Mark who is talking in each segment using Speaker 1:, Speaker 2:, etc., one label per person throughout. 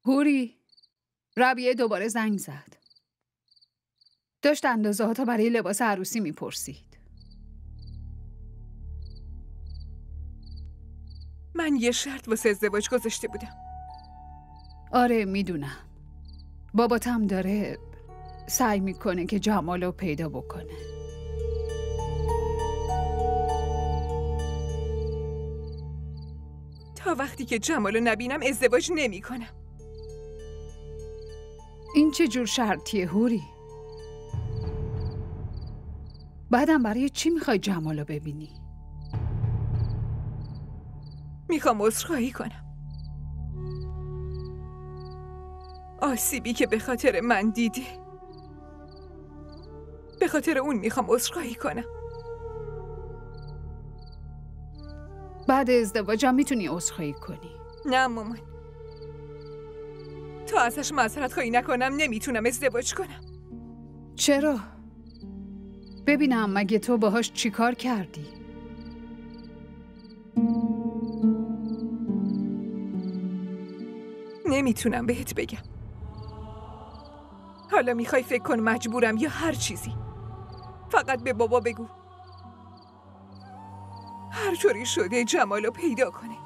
Speaker 1: هوری، ربیه دوباره زنگ زد. داشت اندازه ها تا برای لباس عروسی میپرسید.
Speaker 2: من یه شرط واسه ازدواج گذاشته بودم.
Speaker 1: آره میدونم. باباتم داره سعی میکنه که جمالو پیدا بکنه.
Speaker 2: تا وقتی که جمالو نبینم ازدواج نمی کنم.
Speaker 1: این چه جور شرطیه هوری؟ بعدم برای چی میخوای جمالو ببینی؟
Speaker 2: میخوام عذرخواهی کنم. آسیبی که به خاطر من دیدی، به خاطر اون میخوام عذرخواهی کنم.
Speaker 1: بعد ازدواجم میتونی عذرخواهی کنی.
Speaker 2: نه مامان، تا ازش معذرت خواهی نکنم نمیتونم ازدواج کنم.
Speaker 1: چرا؟ ببینم مگه تو باهاش چی کار کردی؟
Speaker 2: نمیتونم بهت بگم. حالا میخوای فکر کن مجبورم یا هر چیزی. فقط به بابا بگو هر طوری شده جمالو پیدا کنه.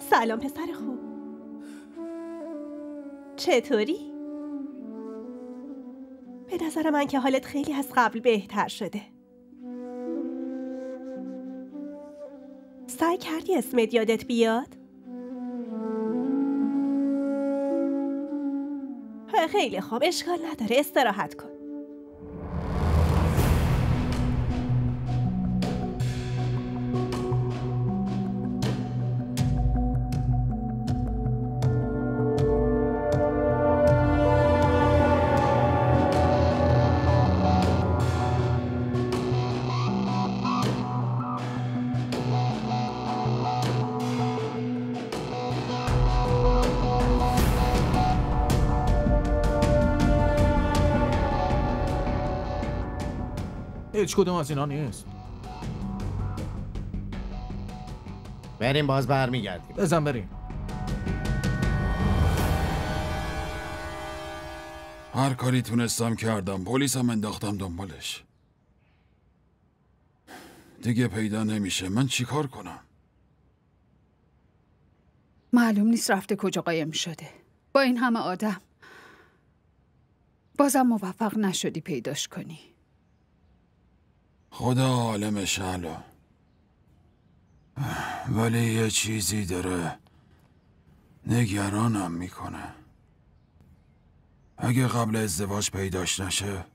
Speaker 3: سلام پسر خوب، چطوری؟ به نظر من که حالت خیلی از قبل بهتر شده. سعی کردی اسمت یادت بیاد؟ خیلی خوب، اشکال نداره، استراحت کن.
Speaker 4: هیچ کدوم از اینا نیست.
Speaker 5: بریم باز برمیگردیم.
Speaker 4: بزن بریم.
Speaker 6: هر کاری تونستم کردم، پلیسم انداختم دنبالش. دیگه پیدا نمیشه. من چیکار کنم؟
Speaker 1: معلوم نیست رفته کجا قایم شده. با این همه آدم بازم موفق نشدی پیداش کنی.
Speaker 6: خدا عالمش الان. ولی یه چیزی داره نگرانم میکنه. اگه قبل ازدواج پیداش نشه،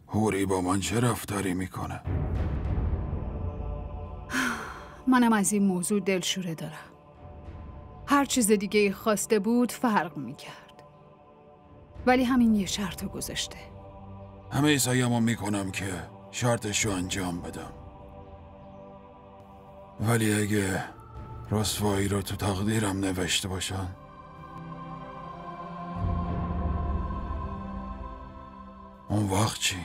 Speaker 6: هوری با من چه رفتاری میکنه؟
Speaker 1: منم از این موضوع دلشوره دارم. هر چیز دیگه خواسته بود فرق میکرد، ولی همین یه شرطو گذاشته.
Speaker 6: همه سعیمو میکنم که شرطشو انجام بدم، ولی اگه رسوایی رو تو تقدیرم نوشته باشن، اون وقت چی؟